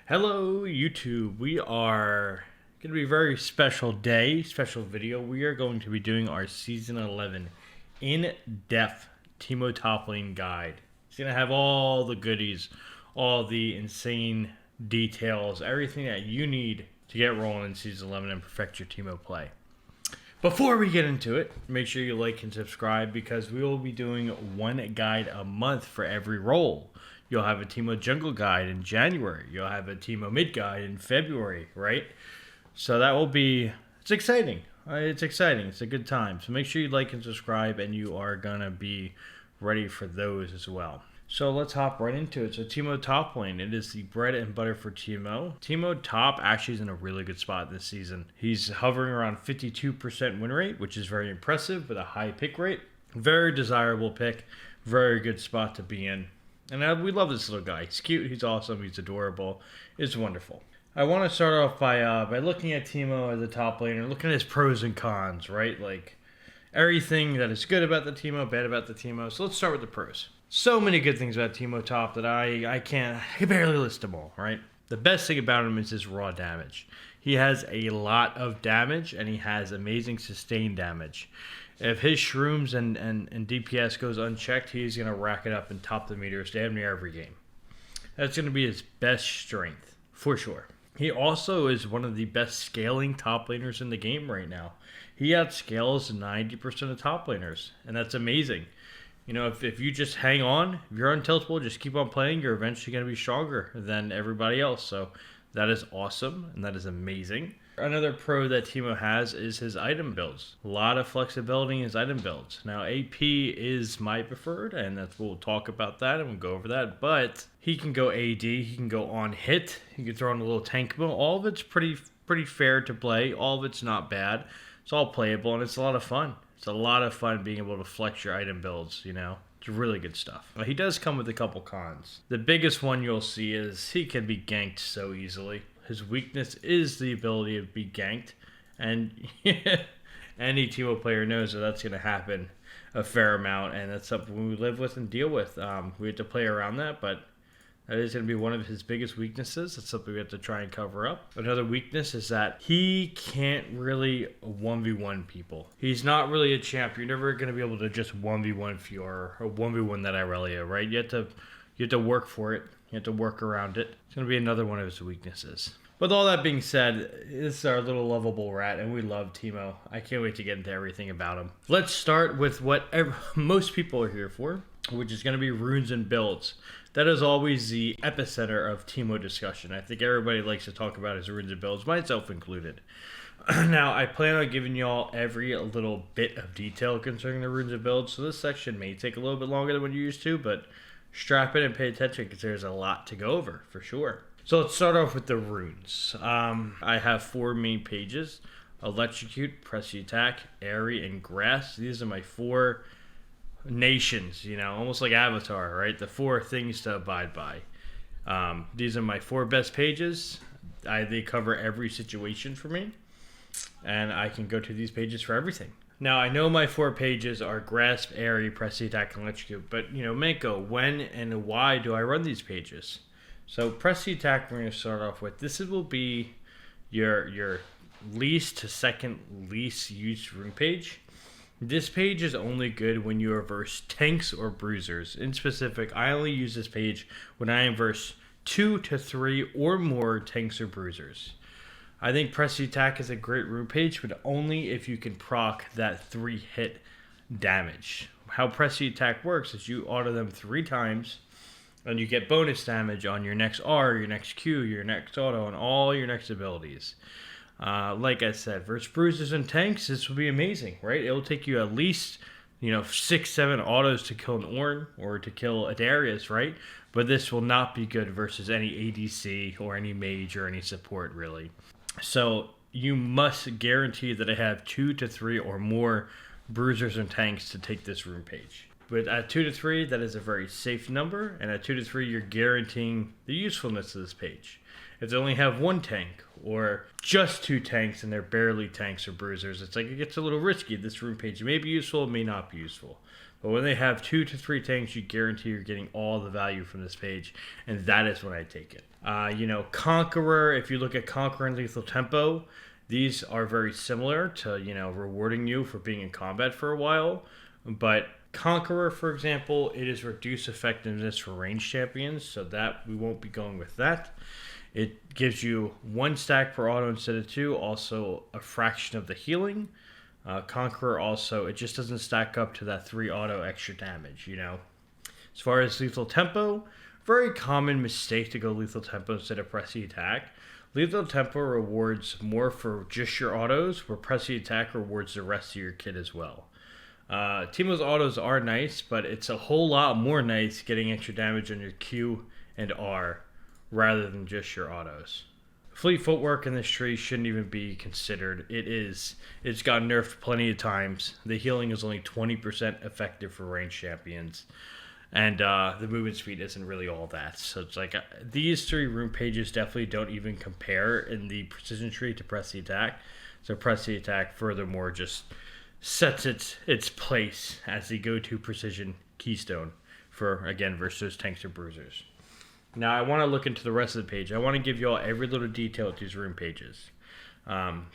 Hello YouTube, we are going to be a very special day, special video. We are going to be doing our Season 11 in-depth Teemo top lane guide. It's going to have all the goodies, all the insane details, everything that you need to get rolling in Season 11 and perfect your Teemo play. Before we get into it, make sure you like and subscribe because we will be doing one guide a month for every role. You'll have a Teemo jungle guide in January. You'll have a Teemo mid guide in February, right? So that will be, it's exciting. It's exciting. It's a good time. So make sure you like and subscribe and you are going to be ready for those as well. So let's hop right into it. So Teemo top lane, it is the bread and butter for Teemo. Teemo top actually is in a really good spot this season. He's hovering around 52% win rate, which is very impressive with a high pick rate. Very desirable pick. Very good spot to be in. And we love this little guy. He's cute, he's awesome, he's adorable. It's wonderful. I want to start off by looking at Teemo as a top laner, looking at his pros and cons, right? Like everything that is good about the Teemo, bad about the Teemo. So let's start with the pros. So many good things about Teemo top that I can barely list them all, right? The best thing about him is his raw damage. He has a lot of damage and he has amazing sustained damage. If his shrooms and DPS goes unchecked, he's going to rack it up and top the meters damn near every game. That's going to be his best strength, for sure. He also is one of the best scaling top laners in the game right now. He outscales 90% of top laners, and that's amazing. You know, if you just hang on, if you're untiltable, just keep on playing, you're eventually going to be stronger than everybody else. So that is awesome, and that is amazing. Another pro that Teemo has is his item builds. A lot of flexibility in his item builds. Now, AP is my preferred, and we'll talk about that, and we'll go over that. But he can go AD, he can go on hit, he can throw in a little tank build. All of it's pretty fair to play. All of it's not bad. It's all playable, and it's a lot of fun. It's a lot of fun being able to flex your item builds, you know. It's really good stuff. He does come with a couple cons. The biggest one you'll see is he can be ganked so easily. His weakness is the ability to be ganked, and any Teemo player knows that that's going to happen a fair amount, and that's something we live with and deal with. We have to play around that, but that is going to be one of his biggest weaknesses. It's something we have to try and cover up. Another weakness is that he can't really 1v1 people. He's not really a champ. You're never going to be able to just 1v1 Fiora or 1v1 that Irelia, right? You have to work for it. You have to work around it. It's going to be another one of his weaknesses. With all that being said, this is our little lovable rat, and we love Teemo. I can't wait to get into everything about him. Let's start with what most people are here for, which is going to be runes and builds. That is always the epicenter of Teemo discussion. I think everybody likes to talk about his runes and builds, myself included. Now, I plan on giving y'all every little bit of detail concerning the runes and builds, so this section may take a little bit longer than what you used to, but strap in and pay attention because there's a lot to go over, for sure. So let's start off with the runes. I have 4 main pages: Electrocute, Press Attack, Aery, and Grass. These are my 4 nations, you know, almost like Avatar, right? The 4 things to abide by. These are my 4 best pages. They cover every situation for me, and I can go to these pages for everything. Now, I know my 4 pages are Grasp, Aery, Press Attack, and Electrocute, but, you know, Manko, when and why do I run these pages? So Press Attack, we're going to start off with. This will be your least to second least used rune page. This page is only good when you reverse tanks or bruisers. In specific, I only use this page when I inverse 2 to 3 or more tanks or bruisers. I think Press Attack is a great rune page, but only if you can proc that 3-hit damage. How Press Attack works is you auto them 3 times, and you get bonus damage on your next R, your next Q, your next auto, and all your next abilities. Like I said, versus bruisers and tanks, this will be amazing, right? It'll take you at least, 6-7 autos to kill an Ornn or to kill a Darius, right? But this will not be good versus any ADC or any mage or any support, really. So you must guarantee that I have 2 to 3 or more bruisers and tanks to take this rune page. But at 2 to 3, that is a very safe number, and at 2 to 3, you're guaranteeing the usefulness of this page. If they only have 1 tank, or just 2 tanks, and they're barely tanks or bruisers, it's like it gets a little risky. This rune page may be useful, it may not be useful. But when they have 2 to 3 tanks, you guarantee you're getting all the value from this page, and that is when I take it. Conqueror, if you look at Conqueror and Lethal Tempo, these are very similar to, rewarding you for being in combat for a while. But Conqueror, for example, it is reduced effectiveness for ranged champions, so that we won't be going with that. It gives you 1 stack per auto instead of 2, also a fraction of the healing. Conqueror also, it just doesn't stack up to that 3 auto extra damage, As far as Lethal Tempo, very common mistake to go Lethal Tempo instead of Pressy Attack. Lethal Tempo rewards more for just your autos, where Pressy Attack rewards the rest of your kit as well. Teemo's autos are nice, but it's a whole lot more nice getting extra damage on your Q and R rather than just your autos. Fleet footwork in this tree shouldn't even be considered. It's got nerfed plenty of times. The healing is only 20% effective for ranged champions. And the movement speed isn't really all that. So it's like these 3 rune pages definitely don't even compare in the precision tree to Press the Attack. So Press the Attack furthermore just sets its place as the go-to precision keystone for, again, versus tanks or bruisers. Now I want to look into the rest of the page. I want to give you all every little detail with these rune pages.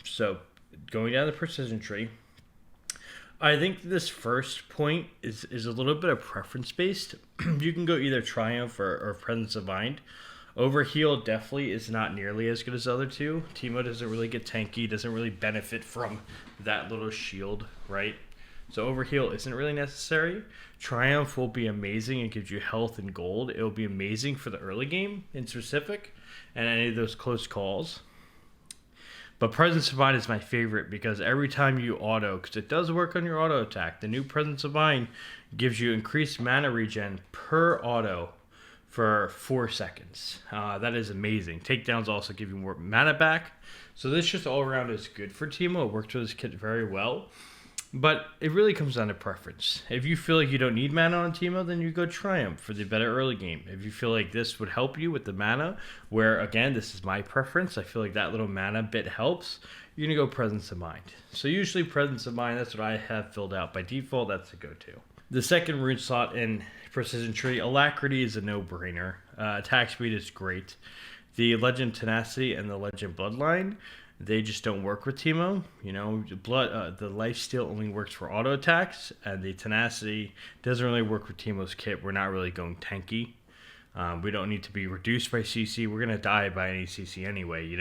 So going down the precision tree, I think this first point is a little bit of preference based. You can go either Triumph or Presence of Mind. Overheal definitely is not nearly as good as the other 2. Teemo doesn't really get tanky, doesn't really benefit from that little shield, right? So Overheal isn't really necessary. Triumph will be amazing. It gives you health and gold. It will be amazing for the early game in specific and any of those close calls. But Presence of Mind is my favorite because every time you auto, because it does work on your auto attack, the new Presence of Mind gives you increased mana regen per auto for 4 seconds. That is amazing. Takedowns also give you more mana back. So this just all around is good for Teemo. It works with this kit very well. But it really comes down to preference. If you feel like you don't need mana on Teemo, then you go Triumph for the better early game. If you feel like this would help you with the mana, where again, this is my preference, I feel like that little mana bit helps, you're going to go Presence of Mind. So usually Presence of Mind, that's what I have filled out. By default, that's the go-to. The second rune slot in Precision Tree, Alacrity is a no-brainer. Attack speed is great. The Legend Tenacity and the Legend Bloodline, they just don't work with Teemo. The Lifesteal only works for auto attacks, and the Tenacity doesn't really work with Teemo's kit. We're not really going tanky. We don't need to be reduced by CC. We're going to die by any CC anyway,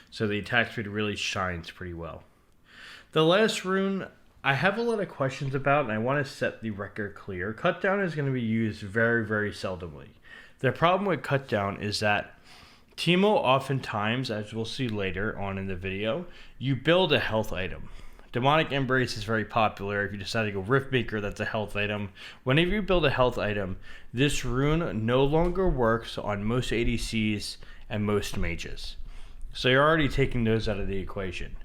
So the attack speed really shines pretty well. The last rune, I have a lot of questions about, and I want to set the record clear. Cutdown is going to be used very, very seldomly. The problem with Cutdown is that Teemo oftentimes, as we'll see later on in the video, you build a health item. Demonic Embrace is very popular. If you decide to go Riftmaker, that's a health item. Whenever you build a health item, this rune no longer works on most ADCs and most mages. So you're already taking those out of the equation.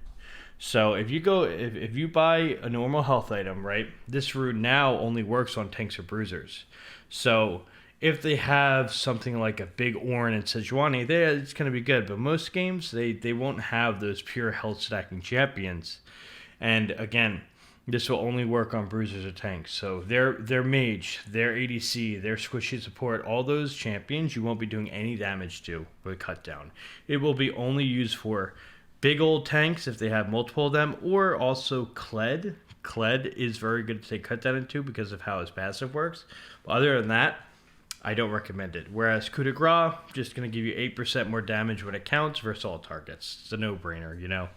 So if you buy a normal health item, right, this rune now only works on tanks or bruisers. So if they have something like a big Ornn and Sejuani, it's going to be good. But most games, they won't have those pure health stacking champions. And again, this will only work on bruisers or tanks. So their mage, their ADC, their squishy support, all those champions you won't be doing any damage to with Cutdown. It will be only used for big old tanks if they have multiple of them, or also Kled. Kled is very good to take Cutdown into because of how his passive works. But other than that, I don't recommend it. Whereas Coup de Grace, just going to give you 8% more damage when it counts versus all targets. It's a no-brainer,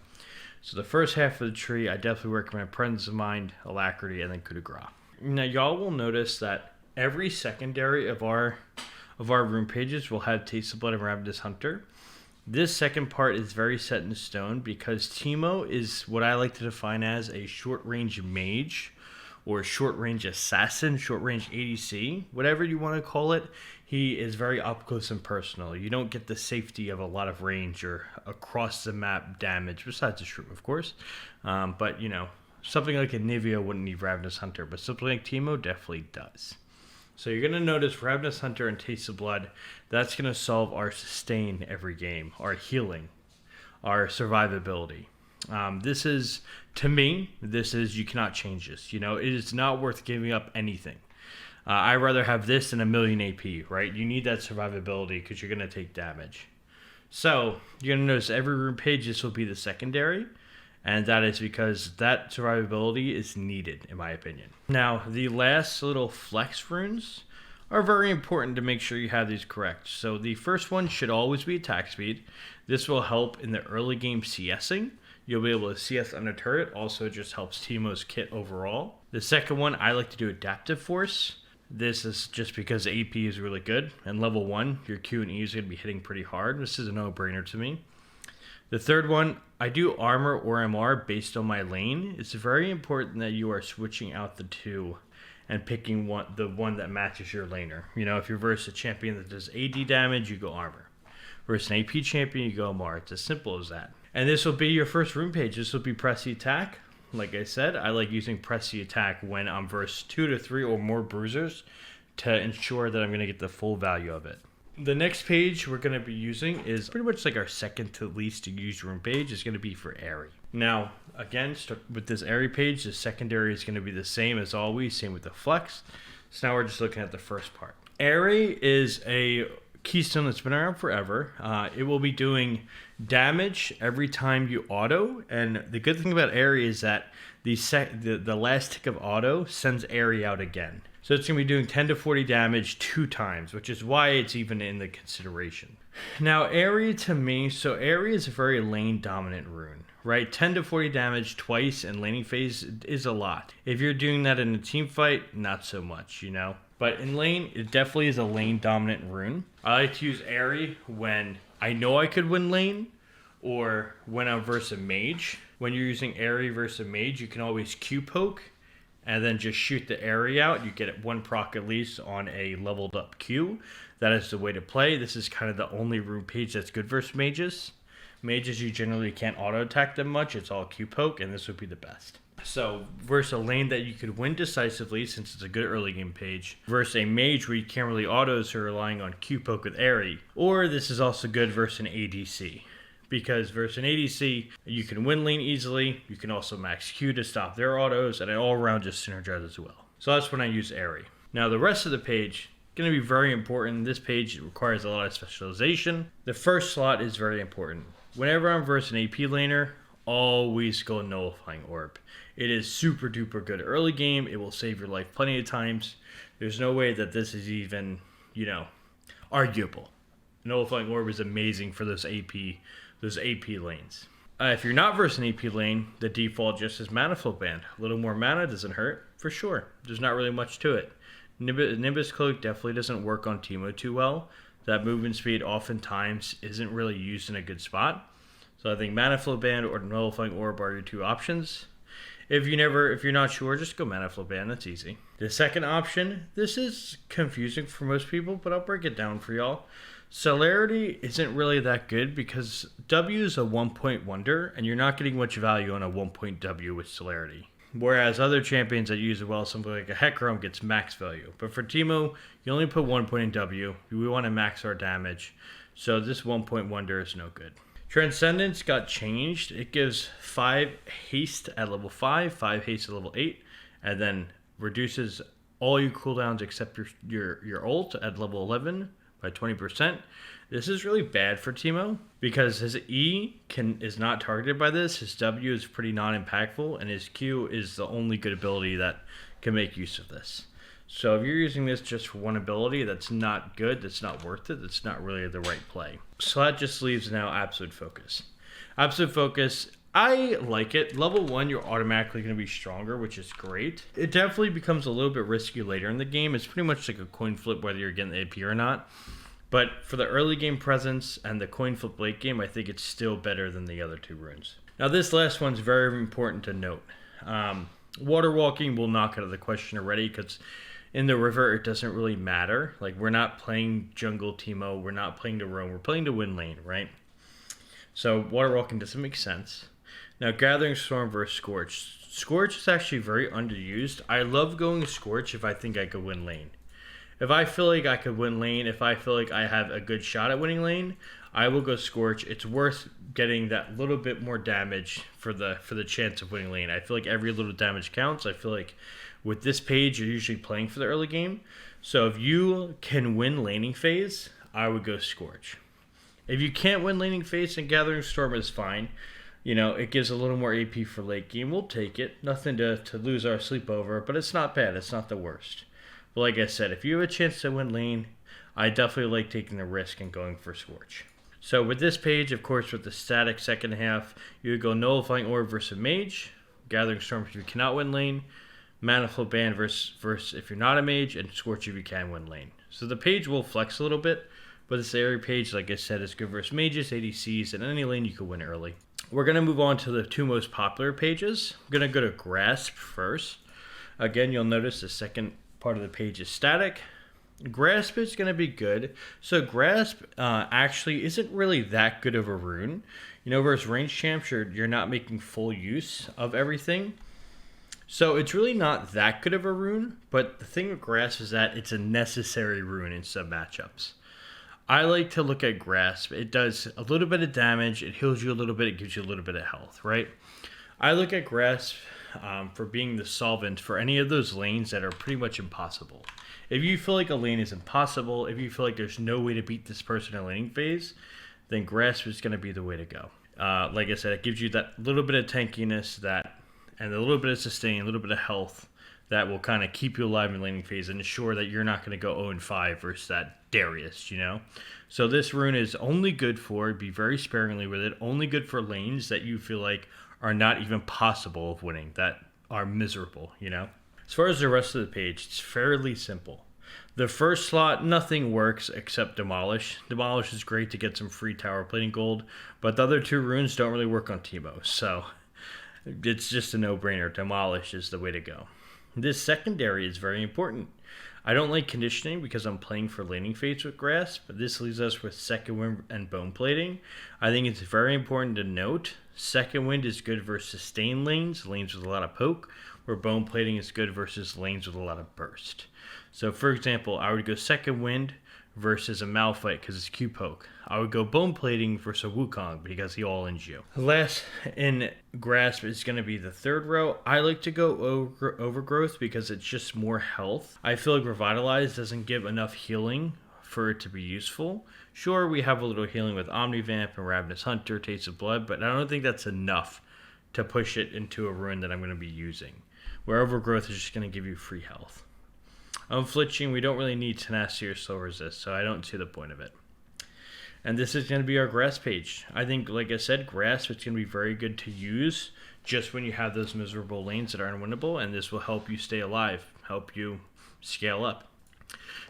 So the first half of the tree, I definitely recommend Presence of Mind, Alacrity, and then Coup de Grace. Now, y'all will notice that every secondary of our rune pages will have Taste of Blood and Ravenous Hunter. This second part is very set in stone because Teemo is what I like to define as a short-range mage, or short-range assassin, short-range ADC, whatever you want to call it. He is very up-close and personal. You don't get the safety of a lot of range or across-the-map damage, besides the shroom, of course. But, something like a Nivea wouldn't need Ravenous Hunter, but something like Teemo definitely does. So you're going to notice Ravenous Hunter and Taste of Blood, that's going to solve our sustain every game, our healing, our survivability. This is, to me, you cannot change this. You know, it is not worth giving up anything. I'd rather have this than a million AP, right? You need that survivability because you're going to take damage. So you're going to notice every rune page, this will be the secondary. And that is because that survivability is needed, in my opinion. Now, the last little flex runes are very important to make sure you have these correct. So the first one should always be attack speed. This will help in the early game CSing. You'll be able to CS under turret. Also, it just helps Teemo's kit overall. The second one, I like to do adaptive force. This is just because AP is really good. And level 1, your Q and E is going to be hitting pretty hard. This is a no-brainer to me. The third one, I do armor or MR based on my lane. It's very important that you are switching out the two and picking the one that matches your laner. You know, if you're versus a champion that does AD damage, you go armor. Versus an AP champion, you go MR. It's as simple as that. And this will be your first rune page. This will be press the attack. Like I said, I like using press the attack when I'm versus 2 to 3 or more bruisers to ensure that I'm going to get the full value of it. The next page we're going to be using is pretty much like our second to least to use rune page. Is going to be for Aery. Now, again, with this Aery page, the secondary is going to be the same as always, same with the flex. So now we're just looking at the first part. Aery is a keystone that's been around forever. It will be doing damage every time you auto, and the good thing about Aery is that the last tick of auto sends Aery out again. So it's going to be doing 10 to 40 damage 2 times, which is why it's even in the consideration. Now, Aery to me, so Aery is a very lane dominant rune, right? 10 to 40 damage twice in laning phase is a lot. If you're doing that in a team fight, not so much, you know? But in lane, it definitely is a lane dominant rune. I like to use Aery when I know I could win lane, or when I'm versus a mage. When you're using Aery versus a mage, you can always Q poke and then just shoot the Aery out. You get 1 proc at least on a leveled up Q. That is the way to play. This is kind of the only rune page that's good versus mages. Mages, you generally can't auto attack them much. It's all Q poke, and this would be the best. So versus a lane that you could win decisively, since it's a good early game page, versus a mage where you can't really auto, so relying on Q poke with Aery. Or this is also good versus an ADC. Because versus an ADC, you can win lane easily, you can also max Q to stop their autos, and it all around just synergize as well. So that's when I use Aery. Now the rest of the page, going to be very important. This page requires a lot of specialization. The first slot is very important. Whenever I'm versus an AP laner, always go Nullifying Orb. It is super duper good early game. It will save your life plenty of times. There's no way that this is even, arguable. Nullifying Orb is amazing for those AP lanes. If you're not versus an AP lane, the default just is Mana Flow Band. A little more mana doesn't hurt, for sure. There's not really much to it. Nimbus Cloak definitely doesn't work on Teemo too well. That movement speed oftentimes isn't really used in a good spot. So I think Mana Flow Band or Nullifying Orb are your 2 options. If you're not sure, just go Mana Flow Band. That's easy. The second option, this is confusing for most people, but I'll break it down for y'all. Celerity isn't really that good because W is a 1-point wonder, and you're not getting much value on a 1-point W with Celerity. Whereas other champions that use it well, something like a Hecarim gets max value. But for Teemo, you only put 1 point in W. We want to max our damage. So this 1-point wonder is no good. Transcendence got changed. It gives 5 haste at level 5, 5 haste at level 8, and then reduces all your cooldowns except your ult at level 11 by 20%. This is really bad for Teemo because his E is not targeted by this. His W is pretty non-impactful, and his Q is the only good ability that can make use of this. So if you're using this just for one ability, that's not good, that's not worth it, that's not really the right play. So that just leaves now Absolute Focus. Absolute Focus, I like it. Level 1, you're automatically going to be stronger, which is great. It definitely becomes a little bit risky later in the game. It's pretty much like a coin flip whether you're getting the AP or not. But for the early game presence and the coin flip late game, I think it's still better than the other 2 runes. Now this last one's very important to note. Water walking will knock out of the question already because in the river it doesn't really matter. Like, we're not playing jungle Teemo, we're not playing to roam, we're playing to win lane, right? So water walking doesn't make sense. Now Gathering Storm versus Scorch. Scorch is actually very underused. I love going Scorch if I think I could win lane. If I feel like I could win lane, if I feel like I have a good shot at winning lane, I will go Scorch. It's worth getting that little bit more damage for the chance of winning lane. I feel like every little damage counts. I feel like with this page, you're usually playing for the early game. So if you can win laning phase, I would go Scorch. If you can't win laning phase, then Gathering Storm is fine. You know, it gives a little more AP for late game. We'll take it. Nothing to lose our sleep over, but it's not bad. It's not the worst. But like I said, if you have a chance to win lane, I definitely like taking the risk and going for Scorch. So with this page, of course, with the static second half, you would go Nullifying Orb versus Mage, Gathering Storm if you cannot win lane, Mana Flow Ban versus if you're not a mage, and Scorch if you can win lane. So the page will flex a little bit, but this Aery page, like I said, is good versus mages, ADCs, and any lane you can win early. We're going to move on to the two most popular pages. I'm going to go to Grasp first. Again, you'll notice the second part of the page is static. Grasp is going to be good. So Grasp actually isn't really that good of a rune. You know, versus range champs, you're not making full use of everything. So it's really not that good of a rune, but the thing with Grasp is that it's a necessary rune in some matchups. I like to look at Grasp. It does a little bit of damage, it heals you a little bit, it gives you a little bit of health, right? I look at Grasp for being the solvent for any of those lanes that are pretty much impossible. If you feel like a lane is impossible, if you feel like there's no way to beat this person in laning phase, then Grasp is going to be the way to go. Like I said, it gives you that little bit of tankiness and a little bit of sustain, a little bit of health that will kind of keep you alive in laning phase and ensure that you're not going to go 0-5 versus that Darius, you know? So this rune is only good for, be very sparingly with it, only good for lanes that you feel like are not even possible of winning, that are miserable, you know? As far as the rest of the page, it's fairly simple. The first slot, nothing works except Demolish. Demolish is great to get some free tower plating gold, but the other two runes don't really work on Teemo, so it's just a no-brainer. Demolish is the way to go. This secondary is very important. I don't like conditioning because I'm playing for laning phase with Grasp, but this leaves us with Second Wind and Bone Plating. I think it's very important to note, Second Wind is good versus sustain lanes with a lot of poke, where Bone Plating is good versus lanes with a lot of burst. So for example, I would go Second Wind versus a Malphite because it's Q poke. I would go Bone Plating versus a Wukong because he all-ins you. Last in Grasp is going to be the third row. I like to go Overgrowth because it's just more health. I feel like Revitalize doesn't give enough healing for it to be useful. Sure, we have a little healing with Omnivamp and Ravenous Hunter, Taste of Blood, but I don't think that's enough to push it into a rune that I'm going to be using, where Overgrowth is just going to give you free health. Unflinching, we don't really need Tenacity or Slow Resist, so I don't see the point of it. And this is going to be our Grasp page. I think, like I said, Grasp is going to be very good to use just when you have those miserable lanes that are unwinnable, and this will help you stay alive, help you scale up.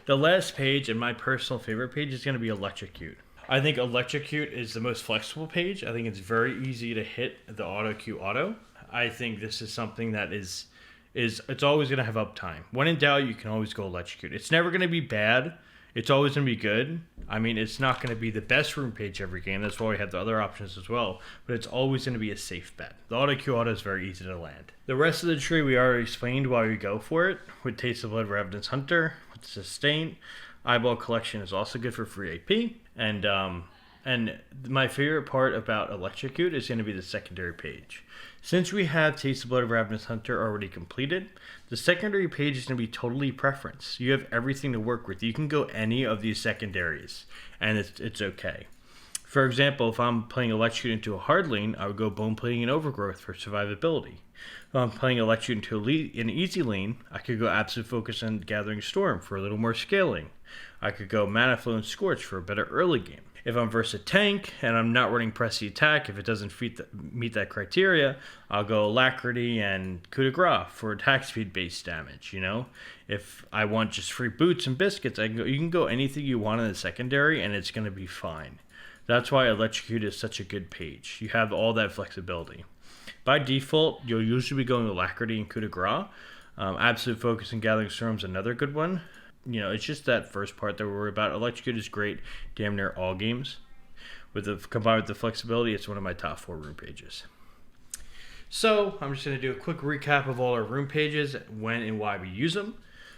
The last page, and my personal favorite page, is going to be Electrocute. I think Electrocute is the most flexible page. I think it's very easy to hit the auto-Q auto. I think this is something that is it's always going to have uptime. When in doubt, you can always go Electrocute. It's never going to be bad. It's always going to be good. I mean, it's not going to be the best rune page every game. That's why we have the other options as well. But it's always going to be a safe bet. The auto-Q auto is very easy to land. The rest of the tree we already explained why we go for it. With Taste of Blood, Ravenous Hunter, with Sustain. Eyeball Collection is also good for free AP. And my favorite part about Electrocute is going to be the secondary page. Since we have Taste of Blood of Ravenous Hunter already completed, the secondary page is going to be totally preference. You have everything to work with. You can go any of these secondaries, and it's okay. For example, if I'm playing Electrocute into a hard lane, I would go Bone Plating and Overgrowth for survivability. If I'm playing Electrocute into an easy lane, I could go Absolute Focus and Gathering Storm for a little more scaling. I could go Mana Flow and Scorch for a better early game. If I'm versus a tank and I'm not running Pressy Attack, if it doesn't meet that criteria, I'll go Alacrity and Coup de Grace for attack speed based damage, you know? If I want just free boots and biscuits, you can go anything you want in the secondary and it's going to be fine. That's why Electrocute is such a good page. You have all that flexibility. By default, you'll usually be going Alacrity and Coup de Grace. Absolute Focus and Gathering Storm is another good one. You know, it's just that first part that we're worried about. Electrocute is great damn near all games. Combined with the flexibility, it's one of my top 4 rune pages. So, I'm just going to do a quick recap of all our rune pages, when and why we use them.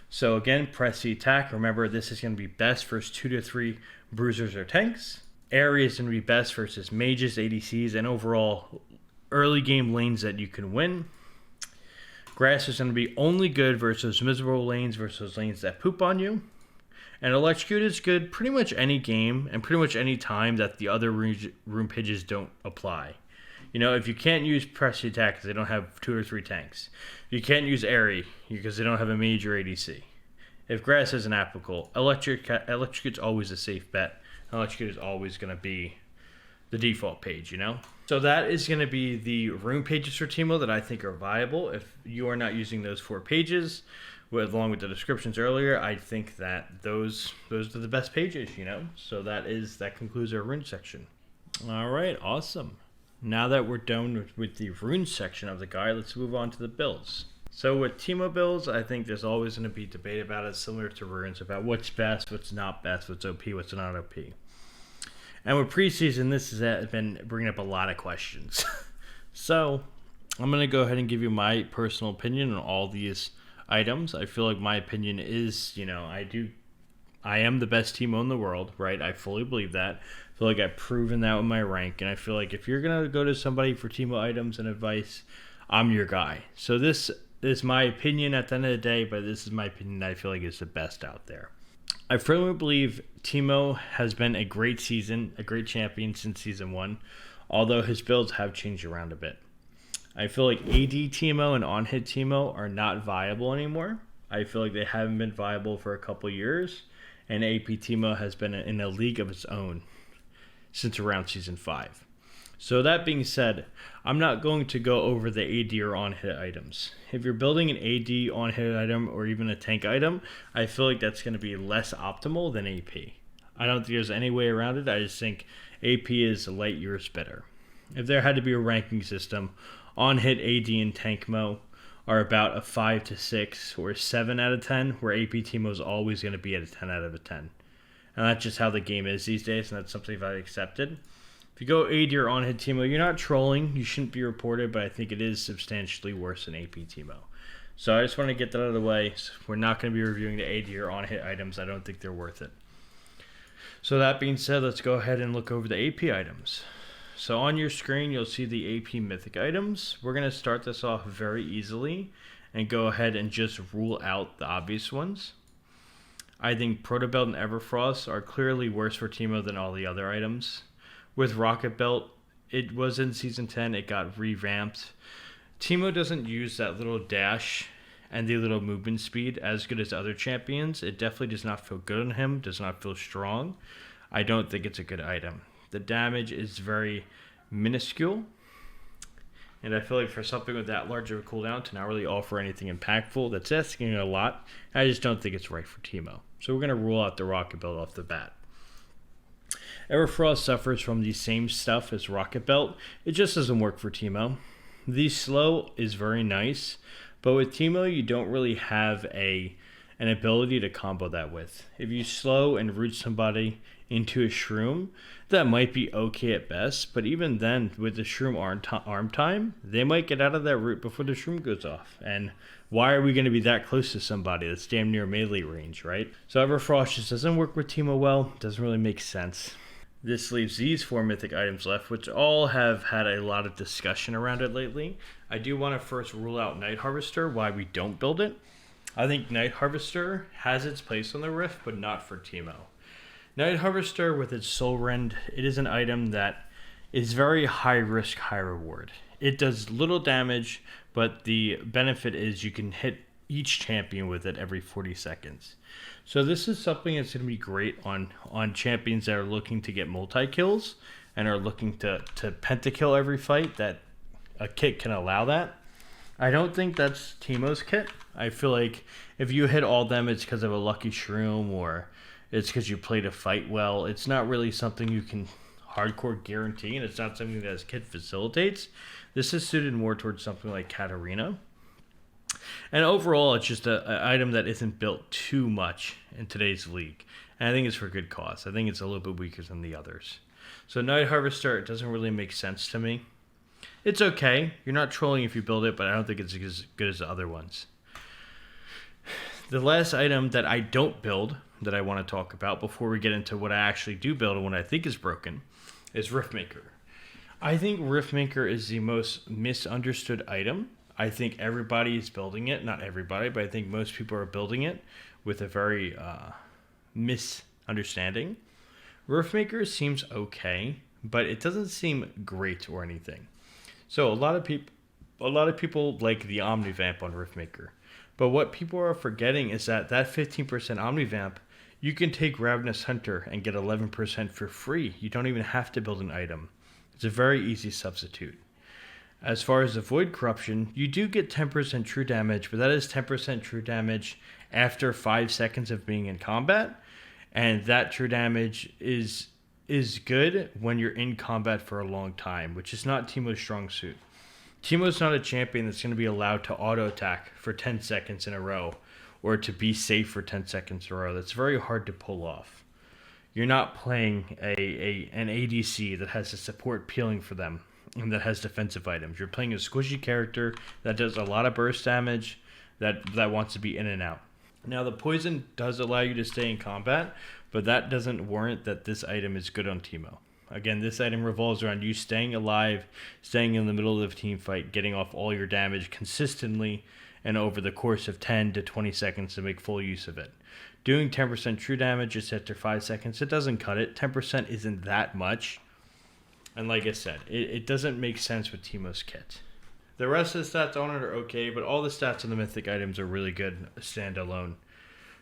So again, Pressy Attack. Remember, this is going to be best versus 2 to 3 bruisers or tanks. Aery is going to be best versus mages, ADCs, and overall early game lanes that you can win. Grass is going to be only good versus miserable lanes versus lanes that poop on you. And Electrocute is good pretty much any game and pretty much any time that the other rune pages don't apply. You know, if you can't use Press Attack because they don't have 2 or 3 tanks. You can't use Aery because they don't have a major ADC. If Grass isn't applicable, Electrocute's always a safe bet. Electrocute is always going to be the default page, you know? So that is going to be the rune pages for Teemo that I think are viable. If you are not using those 4 pages, along with the descriptions earlier, I think that those are the best pages, you know? So that concludes our rune section. All right, awesome. Now that we're done with the rune section of the guide, let's move on to the builds. So with Teemo builds, I think there's always going to be debate about it, similar to runes, about what's best, what's not best, what's OP, what's not OP. And with preseason, this has been bringing up a lot of questions. So I'm going to go ahead and give you my personal opinion on all these items. I feel like my opinion is, you know, I am the best Teemo in the world, right? I fully believe that. I feel like I've proven that with my rank, and I feel like if you're going to go to somebody for Teemo items and advice, I'm your guy. So this is my opinion at the end of the day, but this is my opinion that I feel like is the best out there. I firmly believe Teemo has been a great season, a great champion since Season 1, although his builds have changed around a bit. I feel like AD Teemo and on-hit Teemo are not viable anymore. I feel like they haven't been viable for a couple years, and AP Teemo has been in a league of its own since around Season 5. So that being said, I'm not going to go over the AD or on-hit items. If you're building an AD on-hit item or even a tank item, I feel like that's going to be less optimal than AP. I don't think there's any way around it. I just think AP is light years better. If there had to be a ranking system, on-hit AD and tank mo are about a 5 to 6 or 7 out of 10, where AP Teemo is always going to be at a 10 out of a 10. And that's just how the game is these days, and that's something I've accepted. If you go AD or on-hit Teemo, you're not trolling. You shouldn't be reported, but I think it is substantially worse than AP Teemo. So I just want to get that out of the way. We're not going to be reviewing the AD or on-hit items. I don't think they're worth it. So that being said, let's go ahead and look over the AP items. So on your screen, you'll see the AP Mythic items. We're going to start this off very easily and go ahead and just rule out the obvious ones. I think Protobelt and Everfrost are clearly worse for Teemo than all the other items. With Rocket Belt, it was in Season 10, it got revamped. Teemo doesn't use that little dash and the little movement speed as good as other champions. It definitely does not feel good on him, does not feel strong. I don't think it's a good item. The damage is very minuscule, and I feel like for something with that large of a cooldown to not really offer anything impactful, that's asking a lot. I just don't think it's right for Teemo. So we're going to rule out the Rocket Belt off the bat. Everfrost suffers from the same stuff as Rocket Belt. It just doesn't work for Teemo. The slow is very nice, but with Teemo you don't really have an ability to combo that with. If you slow and root somebody into a shroom, that might be okay at best, but even then, with the shroom arm time, they might get out of that root before the shroom goes off. And why are we going to be that close to somebody that's damn near melee range, right? So Everfrost just doesn't work with Teemo well, doesn't really make sense. This leaves these 4 mythic items left, which all have had a lot of discussion around it lately. I do want to first rule out Night Harvester, why we don't build it. I think Night Harvester has its place on the Rift, but not for Teemo. Night Harvester, with its Soul Rend, it is an item that is very high risk, high reward. It does little damage, but the benefit is you can hit each champion with it every 40 seconds. So this is something that's going to be great on champions that are looking to get multi-kills and are looking to pentakill every fight, that a kit can allow that. I don't think that's Teemo's kit. I feel like if you hit all them, it's because of a lucky shroom or it's because you played a fight well. It's not really something you can hardcore guarantee, and it's not something that his kit facilitates. This is suited more towards something like Katarina. And overall, it's just an item that isn't built too much in today's league. And I think it's for good cause. I think it's a little bit weaker than the others. So Night Harvester, it doesn't really make sense to me. It's okay. You're not trolling if you build it, but I don't think it's as good as the other ones. The last item that I don't build that I want to talk about before we get into what I actually do build and what I think is broken is Riftmaker. I think Riftmaker is the most misunderstood item. I think everybody is building it. Not everybody, but I think most people are building it with a very misunderstanding. Riftmaker seems okay, but it doesn't seem great or anything. So a lot of people like the Omnivamp on Riftmaker. But what people are forgetting is that 15% Omnivamp, you can take Ravenous Hunter and get 11% for free. You don't even have to build an item. It's a very easy substitute. As far as the Void Corruption, you do get 10% true damage, but that is 10% true damage after 5 seconds of being in combat. And that true damage is good when you're in combat for a long time, which is not Teemo's strong suit. Teemo's not a champion that's going to be allowed to auto attack for 10 seconds in a row or to be safe for 10 seconds in a row. That's very hard to pull off. You're not playing an ADC that has a support peeling for them and that has defensive items. You're playing a squishy character that does a lot of burst damage that wants to be in and out. Now, the poison does allow you to stay in combat, but that doesn't warrant that this item is good on Teemo. Again, this item revolves around you staying alive, staying in the middle of a team fight, getting off all your damage consistently and over the course of 10 to 20 seconds to make full use of it. Doing 10% true damage just after 5 seconds, it doesn't cut it. 10% isn't that much. And like I said, it doesn't make sense with Teemo's kit. The rest of the stats on it are okay, but all the stats on the mythic items are really good standalone.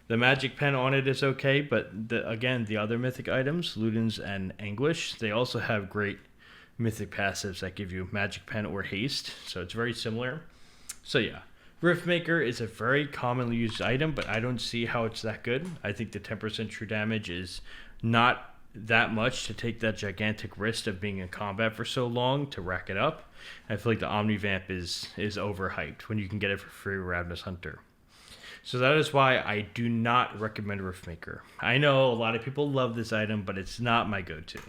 The magic pen on it is okay, but again, the other mythic items, Ludens and Anguish, they also have great mythic passives that give you magic pen or haste, so it's very similar. So yeah, Riftmaker is a very commonly used item, but I don't see how it's that good. I think the 10% true damage is not that much to take that gigantic risk of being in combat for so long to rack it up. I feel like the Omnivamp is overhyped when you can get it for free with Ravenous Hunter. So that is why I do not recommend Riftmaker. I know a lot of people love this item, but it's not my go-to.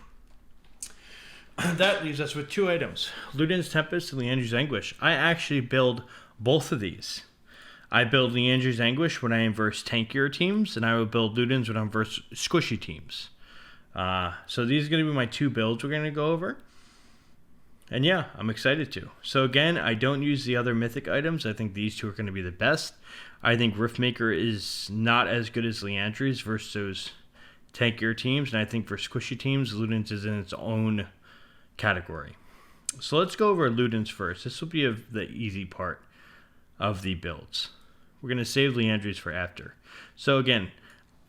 That leaves us with 2 items, Luden's Tempest and Liandry's Anguish. I actually build both of these. I build Liandry's Anguish when I am versus tankier teams, and I will build Luden's when I'm versus squishy teams. So these are going to be my 2 builds we're going to go over. And yeah, I'm excited to. So again, I don't use the other mythic items. I think these 2 are going to be the best. I think Riftmaker is not as good as Liandry's versus those tankier teams. And I think for squishy teams, Luden's is in its own category. So let's go over Luden's first. This will be the easy part of the builds. We're going to save Liandry's for after. So again,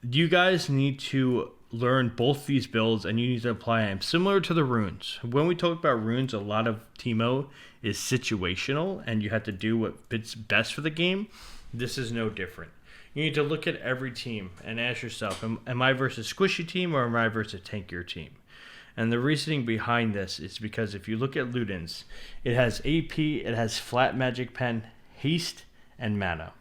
you guys need to learn both these builds and you need to apply them similar to the runes. When we talk about runes, a lot of Teemo is situational and you have to do what fits best for the game. This is no different. You need to look at every team and ask yourself, am I versus a squishy team or am I versus a tankier team? And the reasoning behind this is because if you look at Luden's, it has AP, it has flat magic pen, haste, and mana.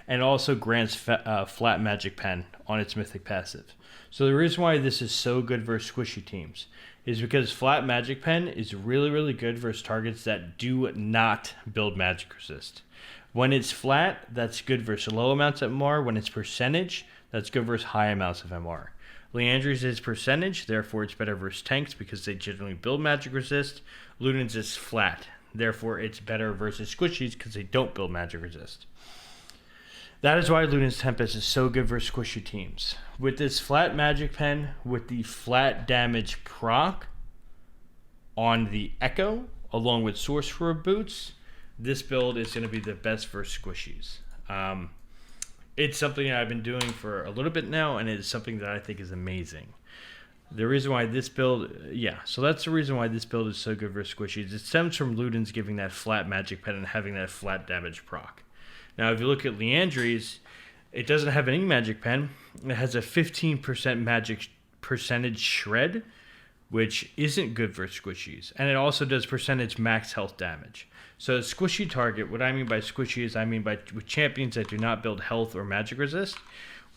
And it also grants flat magic pen on its mythic passive. So the reason why this is so good versus squishy teams is because flat magic pen is really, really good versus targets that do not build magic resist. When it's flat, that's good versus low amounts of MR. When it's percentage, that's good versus high amounts of MR. Liandry's is percentage, therefore it's better versus tanks because they generally build magic resist. Luden's is flat, therefore it's better versus squishies because they don't build magic resist. That is why Luden's Tempest is so good versus squishy teams. With this flat magic pen, with the flat damage proc on the Echo, along with Sorcerer Boots, this build is going to be the best for squishies. It's something I've been doing for a little bit now, and it's something that I think is amazing. The reason why this build, so that's the reason why this build is so good for squishies. It stems from Luden's giving that flat magic pen and having that flat damage proc. Now, if you look at Liandry's, it doesn't have any magic pen. It has a 15% magic percentage shred, which isn't good for squishies. And it also does percentage max health damage. So a squishy target, what I mean by squishy is I mean by with champions that do not build health or magic resist.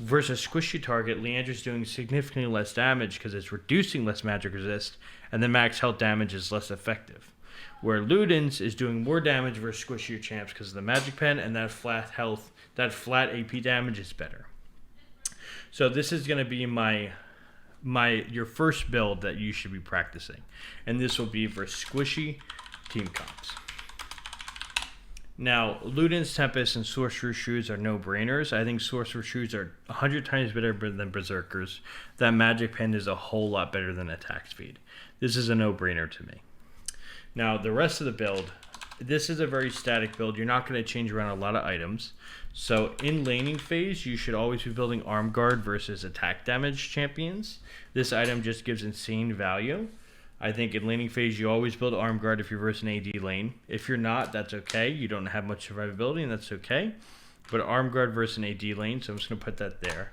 Versus squishy target, Liandry's doing significantly less damage because it's reducing less magic resist, and the max health damage is less effective. where Ludens is doing more damage versus squishier champs because of the magic pen, and that flat health, that flat AP damage is better. So this is going to be your first build that you should be practicing, and this will be for squishy team comps. Now, Ludens, Tempest, and Sorcerer Shoes are no-brainers. I think Sorcerer Shoes are 100 times better than Berserkers. That Magic Pen is a whole lot better than Attack Speed. This is a no-brainer to me. Now, the rest of the build, this is a very static build. You're not going to change around a lot of items. So, in laning phase, you should always be building Arm Guard versus attack damage champions. This item just gives insane value. I think in laning phase, you always build Arm Guard if you're versus an AD lane. If you're not, that's okay. You don't have much survivability, and that's okay. But Arm Guard versus an AD lane, so I'm just going to put that there.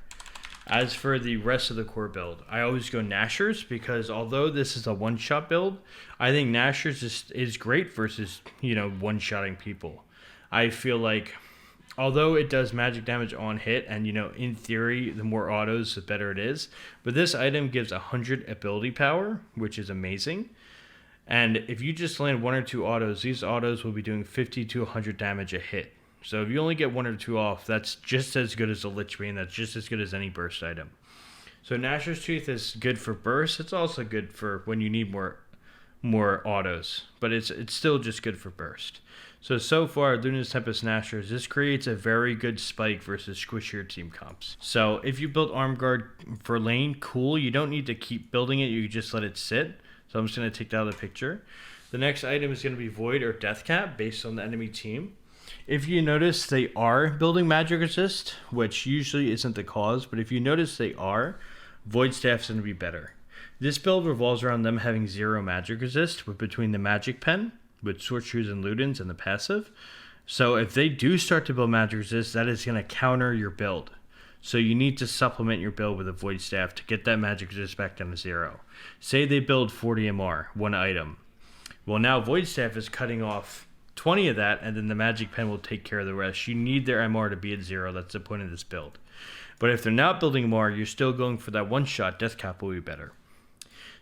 As for the rest of the core build, I always go Nashers because although this is a one-shot build, I think Nashers is great versus, one-shotting people. I feel like although it does magic damage on hit, and in theory, the more autos, the better it is. But this item gives 100 ability power, which is amazing. And if you just land 1 or 2 autos, these autos will be doing 50 to 100 damage a hit. So if you only get 1 or 2 off, that's just as good as a Lich Bane. That's just as good as any burst item. So Nashor's Tooth is good for burst. It's also good for when you need more autos, but it's still just good for burst. So far, Ludens, Tempest, Nashers, this creates a very good spike versus squishier team comps. So if you build Arm Guard for lane, cool. You don't need to keep building it. You can just let it sit. So I'm just going to take that out of the picture. The next item is going to be Void or Death Cap based on the enemy team. If you notice, they are building Magic Resist, which usually isn't the cause, but if you notice they are, Void Staff's going to be better. This build revolves around them having 0 Magic Resist between the Magic Pen, with Sword Shoes and Ludens and the passive. So if they do start to build Magic Resist, that is going to counter your build. So you need to supplement your build with a Void Staff to get that Magic Resist back down to 0. Say they build 40 MR, one item. Well, now Void Staff is cutting off 20 of that, and then the Magic Pen will take care of the rest. You need their MR to be at 0. That's the point of this build. But if they're not building MR, you're still going for that one-shot. Death Cap will be better.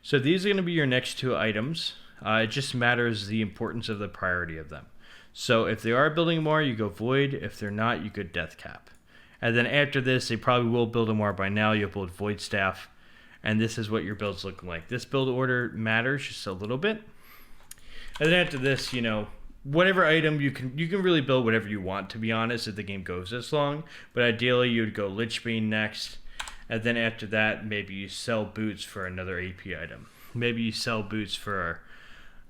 So these are going to be your next 2 items. It just matters the importance of the priority of them. So if they are building more, you go Void. If they're not, you go Death Cap. And then after this, they probably will build more by now. You'll build Void Staff. And this is what your build's looking like. This build order matters just a little bit. And then after this, whatever item you can really build whatever you want, to be honest, if the game goes this long. But ideally, you would go Lich Bane next. And then after that, maybe you sell boots for another AP item. Maybe you sell boots for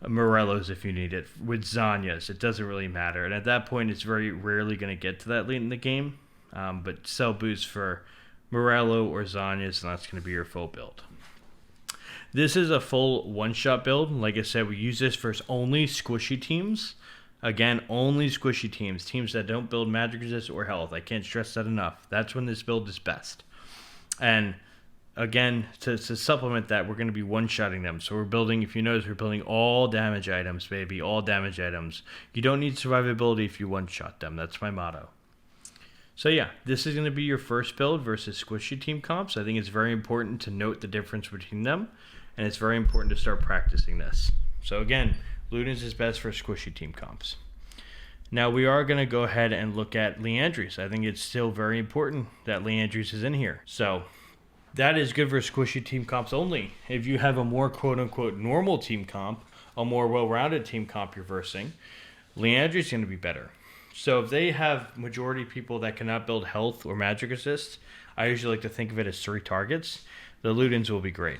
Morellos if you need it, with Zanyas. It doesn't really matter. And at that point, it's very rarely going to get to that late in the game. But sell boots for Morello or Zanyas, and that's going to be your full build. This is a full one-shot build. Like I said, we use this for only squishy teams. Again, only squishy teams. Teams that don't build magic resist or health. I can't stress that enough. That's when this build is best. And again, to supplement that, we're going to be one-shotting them. So we're building, if you notice, we're building all damage items, baby. All damage items. You don't need survivability if you one-shot them. That's my motto. So yeah, this is going to be your first build versus squishy team comps. I think it's very important to note the difference between them. And it's very important to start practicing this. So again, Ludens is best for squishy team comps. Now we are going to go ahead and look at Liandry's. I think it's still very important that Liandry's is in here. So that is good for squishy team comps only. If you have a more quote-unquote normal team comp, a more well-rounded team comp you're versing, Liandry's going to be better. So if they have majority people that cannot build health or magic resist, I usually like to think of it as 3 targets. The Ludens will be great.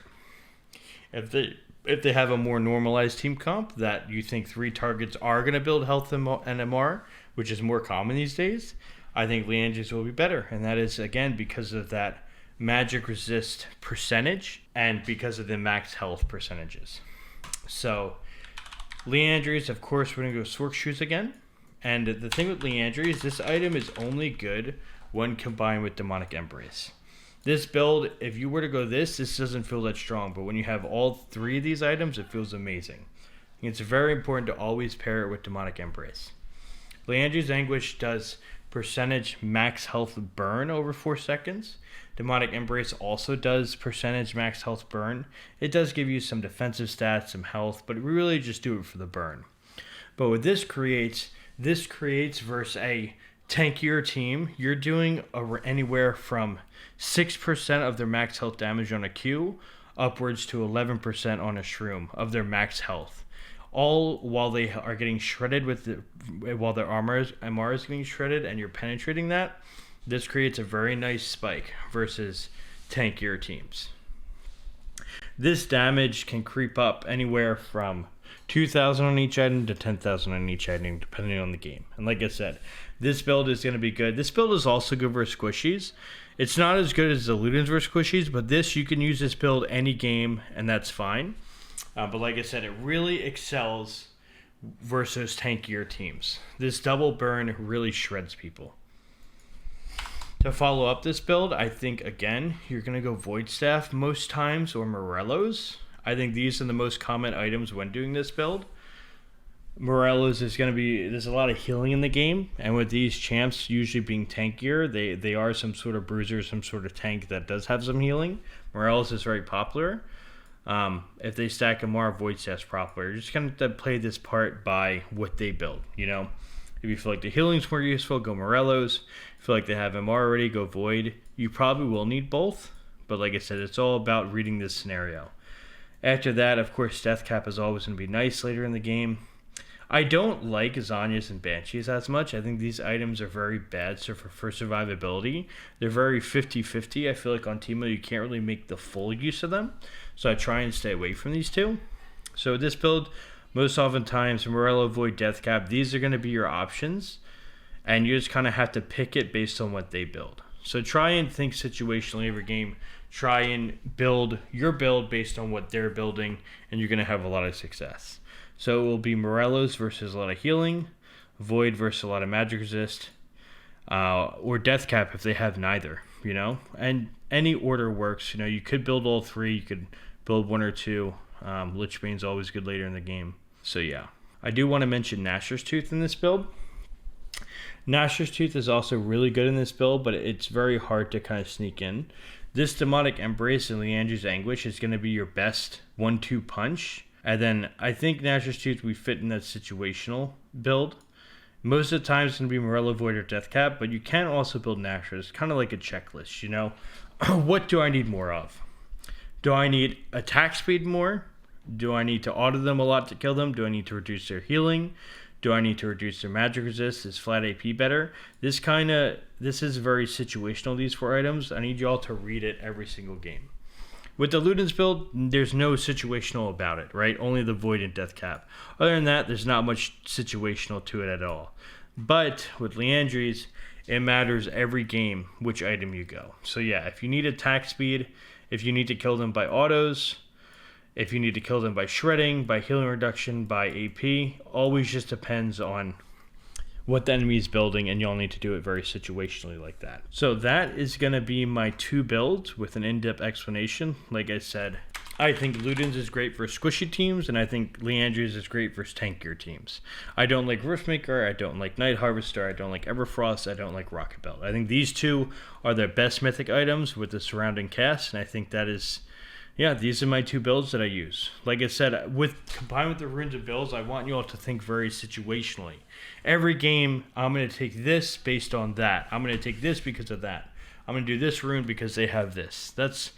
If they have a more normalized team comp that you think 3 targets are going to build health and MR, which is more common these days, I think Liandry's will be better. And that is, again, because of that magic resist percentage and because of the max health percentages. So Liandry's, of course, we're going to go Sword Shoes again. And the thing with Liandry's, this item is only good when combined with Demonic Embrace. This build, if you were to go this doesn't feel that strong. But when you have all 3 of these items, it feels amazing. It's very important to always pair it with Demonic Embrace. Liandry's Anguish does percentage max health burn over 4 seconds. Demonic Embrace also does percentage max health burn. It does give you some defensive stats, some health, but we really just do it for the burn. But what this creates versus a tankier team, you're doing anywhere from 6% of their max health damage on a Q upwards to 11% on a shroom of their max health. All while they are getting shredded while their MR is getting shredded and you're penetrating that. This creates a very nice spike versus tankier teams. This damage can creep up anywhere from 2,000 on each item to 10,000 on each item, depending on the game. And like I said, this build is going to be good. This build is also good versus squishies. It's not as good as the Ludens versus squishies, but you can use this build any game, and that's fine. But like I said, it really excels versus tankier teams. This double burn really shreds people. To follow up this build, I think, again, you're going to go Void Staff most times or Morellos. I think these are the most common items when doing this build. Morellos is going to be, there's a lot of healing in the game, and with these champs usually being tankier, they are some sort of bruiser, some sort of tank that does have some healing. Morellos is very popular. If they stack a more Void Staff's popular, you're just going to play this part by what they build, you know? If you feel like the healing's more useful, go Morellos. If you feel like they have MR already, go Void. You probably will need both, but like I said, it's all about reading this scenario. After that, of course, Death Cap is always going to be nice later in the game. I don't like Zanyas and Banshees as much. I think these items are very bad for survivability. They're very 50-50. I feel like on Teemo you can't really make the full use of them. So I try and stay away from these two. So this build, most oftentimes, Morello, Void, Death Cap, these are going to be your options. And you just kind of have to pick it based on what they build. So try and think situationally every game. Try and build your build based on what they're building, and you're going to have a lot of success. So it will be Morellos versus a lot of healing, Void versus a lot of magic resist, or Death Cap if they have neither, you know? And any order works. You know, you could build all three, you could build one or two. Lich Bane's always good later in the game. So yeah. I do want to mention Gnasher's Tooth in this build. Gnasher's Tooth is also really good in this build, but it's very hard to kind of sneak in. This Demonic Embrace and Liandry's Anguish is going to be your best 1-2 punch. And then I think Gnasher's Tooth we fit in that situational build. Most of the time it's going to be Morello, Void, or Death Cap, but you can also build Gnasher. It's kind of like a checklist, you know? What do I need more of? Do I need attack speed more? Do I need to auto them a lot to kill them? Do I need to reduce their healing? Do I need to reduce their magic resist? Is flat AP better? This is very situational, these 4 items. I need you all to read it every single game. With the Ludens build, there's no situational about it, right? Only the Void and Death Cap. Other than that, there's not much situational to it at all. But with Liandry's, it matters every game which item you go. So yeah, if you need attack speed, if you need to kill them by autos, if you need to kill them by shredding, by healing reduction, by AP, always just depends on what the enemy is building, and you'll need to do it very situationally like that. So that is going to be my 2 builds with an in-depth explanation. Like I said, I think Ludens is great for squishy teams, and I think Liandry's is great for tankier teams. I don't like Riftmaker, I don't like Night Harvester, I don't like Everfrost, I don't like Rocket Belt. I think these 2 are the best mythic items with the surrounding cast, and I think that is... yeah, these are my 2 builds that I use. Like I said, combined with the runes and builds, I want you all to think very situationally. Every game, I'm going to take this based on that. I'm going to take this because of that. I'm going to do this rune because they have this. That's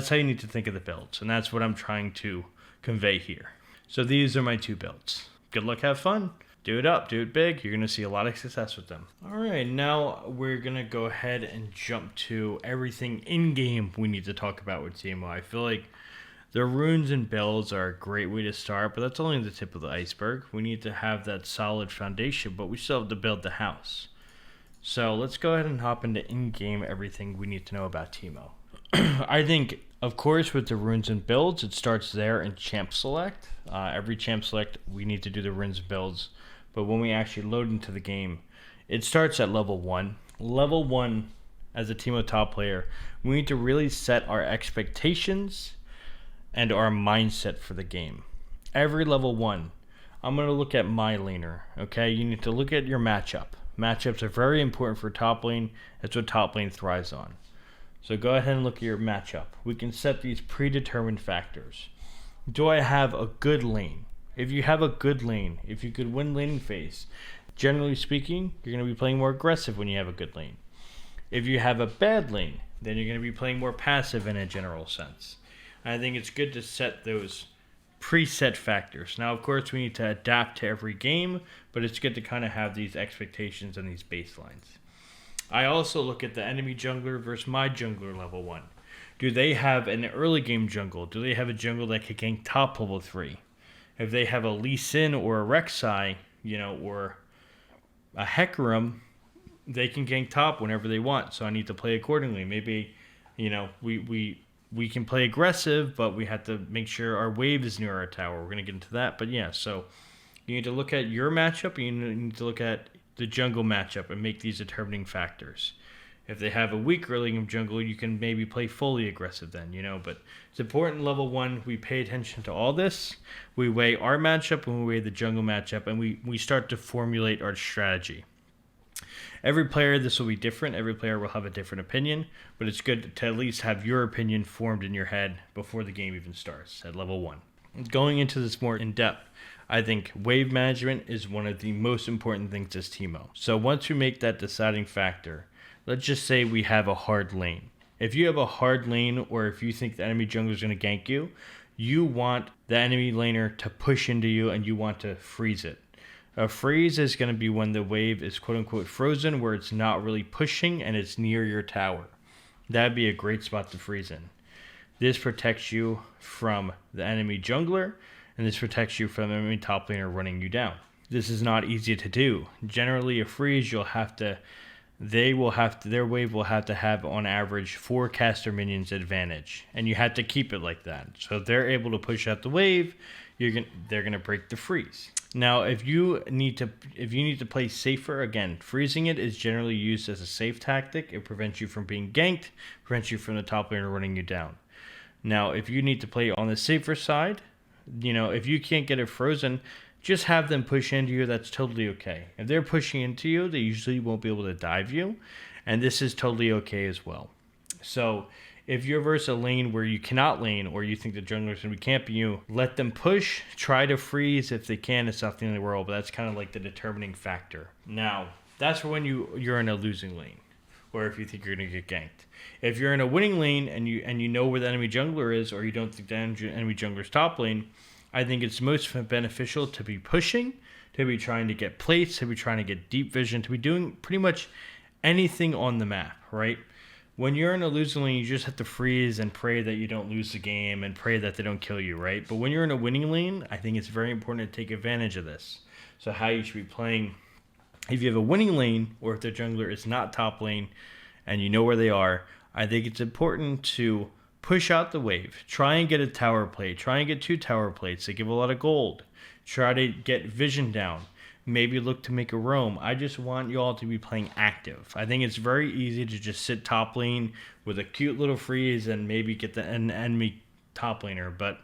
how you need to think of the builds, and that's what I'm trying to convey here. So these are my 2 builds. Good luck, have fun. Do it up, do it big. You're going to see a lot of success with them. All right, now we're going to go ahead and jump to everything in-game we need to talk about with Teemo. I feel like the runes and builds are a great way to start, but that's only the tip of the iceberg. We need to have that solid foundation, but we still have to build the house. So let's go ahead and hop into in-game everything we need to know about Teemo. I think, of course, with the runes and builds, it starts there in champ select. Every champ select, we need to do the runes and builds. But when we actually load into the game, it starts at level 1. Level 1, as a Teemo top player, we need to really set our expectations and our mindset for the game. Every level 1, I'm going to look at my laner, okay? You need to look at your matchup. Matchups are very important for top lane. That's what top lane thrives on. So go ahead and look at your matchup. We can set these predetermined factors. Do I have a good lane? If you have a good lane, if you could win laning phase, generally speaking, you're going to be playing more aggressive when you have a good lane. If you have a bad lane, then you're going to be playing more passive in a general sense. And I think it's good to set those preset factors. Now, of course, we need to adapt to every game, but it's good to kind of have these expectations and these baselines. I also look at the enemy jungler versus my jungler level 1. Do they have an early game jungle? Do they have a jungle that can gank top level 3? If they have a Lee Sin or a Rek'Sai, or a Hecarim, they can gank top whenever they want. So I need to play accordingly. Maybe, we can play aggressive, but we have to make sure our wave is near our tower. We're going to get into that. But yeah, so you need to look at your matchup. You need to look at the jungle matchup and make these determining factors. If they have a weak early game jungle, you can maybe play fully aggressive then, But it's important level 1, we pay attention to all this. We weigh our matchup and we weigh the jungle matchup, and we start to formulate our strategy. Every player, this will be different. Every player will have a different opinion, but it's good to at least have your opinion formed in your head before the game even starts at level 1. Going into this more in depth, I think wave management is one of the most important things as Teemo. So once we make that deciding factor, let's just say we have a hard lane. If you have a hard lane, or if you think the enemy jungler is going to gank you, you want the enemy laner to push into you and you want to freeze it. A freeze is going to be when the wave is quote-unquote frozen, where it's not really pushing and it's near your tower. That'd be a great spot to freeze in. This protects you from the enemy jungler, and this protects you from the enemy top laner running you down. This is not easy to do. Generally, a freeze, their wave will have to have on average 4 caster minions advantage, and you have to keep it like that. So if they're able to push out the wave, they're gonna break the freeze. Now, if you need to play safer, again, freezing it is generally used as a safe tactic. It prevents you from being ganked, prevents you from the top laner running you down. Now, if you need to play on the safer side, if you can't get it frozen, just have them push into you. That's totally okay. If they're pushing into you, they usually won't be able to dive you, and this is totally okay as well. So if you're versus a lane where you cannot lane, or you think the jungler's going to be camping you, let them push, try to freeze if they can. It's not the only world, but that's kind of like the determining factor. Now, that's for when you're in a losing lane, or if you think you're going to get ganked. If you're in a winning lane and you know where the enemy jungler is, or you don't think the enemy jungler's top lane, I think it's most beneficial to be pushing, to be trying to get plates, to be trying to get deep vision, to be doing pretty much anything on the map, right? When you're in a losing lane, you just have to freeze and pray that you don't lose the game and pray that they don't kill you, right? But when you're in a winning lane, I think it's very important to take advantage of this. So how you should be playing, if you have a winning lane, or if the jungler is not top lane and you know where they are, I think it's important to push out the wave. Try and get a tower plate. Try and get 2 tower plates. They give a lot of gold. Try to get vision down. Maybe look to make a roam. I just want you all to be playing active. I think it's very easy to just sit top lane with a cute little freeze and maybe get an enemy top laner. But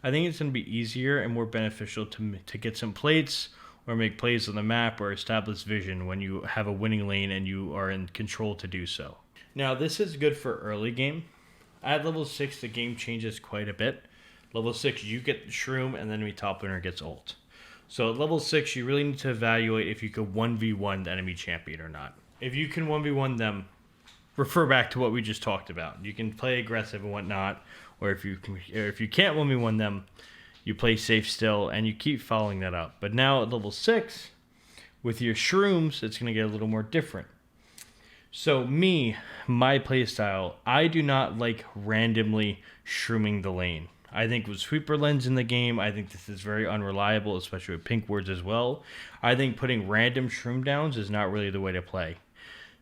I think it's going to be easier and more beneficial to get some plates, or make plays on the map, or establish vision when you have a winning lane and you are in control to do so. Now, this is good for early game. At level 6, the game changes quite a bit. Level 6, you get Shroom, and then the top laner gets ult. So at level 6, you really need to evaluate if you could 1v1 the enemy champion or not. If you can 1v1 them, refer back to what we just talked about. You can play aggressive and whatnot, or if you can't 1v1 them, you play safe still, and you keep following that up. But now at level 6, with your Shrooms, it's going to get a little more different. So my playstyle, I do not like randomly shrooming the lane. I think with sweeper lens in the game, I think this is very unreliable, especially with pink wards as well. I think putting random shroom downs is not really the way to play.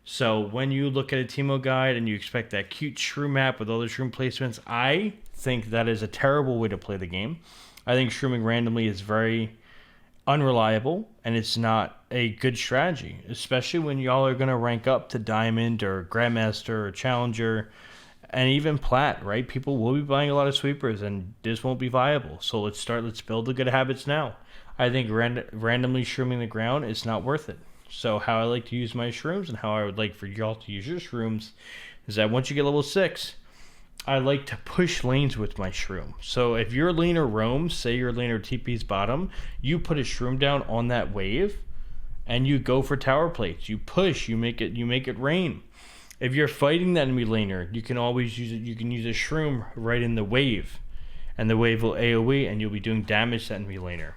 So when you look at a Teemo guide and you expect that cute shroom map with all the shroom placements, I think that is a terrible way to play the game. I think shrooming randomly is very unreliable, and it's not a good strategy, especially when y'all are going to rank up to Diamond or Grandmaster or Challenger and even Plat, right? People will be buying a lot of sweepers, and this won't be viable. So let's build the good habits now. I think randomly shrooming the ground is not worth it. So how I like to use my shrooms and how I would like for y'all to use your shrooms is that once you get level 6, I like to push lanes with my shroom. So if your laner roams, say your laner TP's bottom, you put a shroom down on that wave and you go for tower plates. You push, you make it rain. If you're fighting that enemy laner, you can always use it. You can use a shroom right in the wave, and the wave will AoE and you'll be doing damage to enemy laner.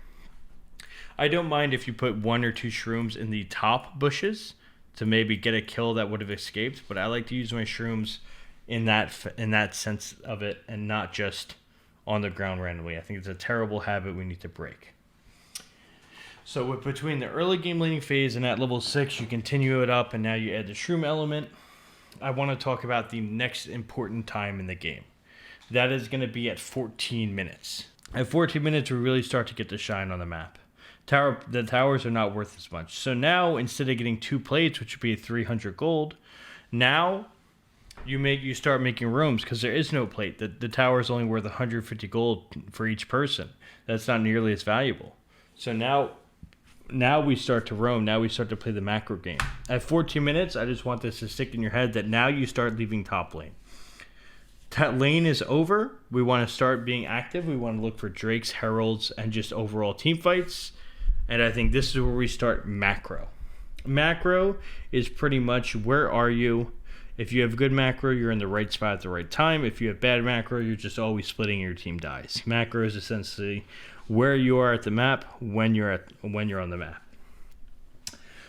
I don't mind if you put 1 or 2 shrooms in the top bushes to maybe get a kill that would have escaped, but I like to use my shrooms in that sense of it, and not just on the ground randomly. I think it's a terrible habit we need to break. So between the early game laning phase and at level 6, you continue it up, and now you add the shroom element. I want to talk about the next important time in the game. That is going to be at 14 minutes. At 14 minutes, we really start to get the shine on the map. The towers are not worth as much. So now, instead of getting 2 plates, which would be 300 gold, now you start making rooms because there is no plate. The tower is only worth 150 gold for each person. That's not nearly as valuable. So now we start to roam. Now we start to play the macro game. At 14 minutes, I just want this to stick in your head that now you start leaving top lane. That lane is over. We want to start being active. We want to look for Drakes, Heralds, and just overall team fights. And I think this is where we start macro. Macro is pretty much where are you. If you have good macro, you're in the right spot at the right time. If you have bad macro, you're just always splitting and your team dies. Macro is essentially where you are at the map when you're on the map.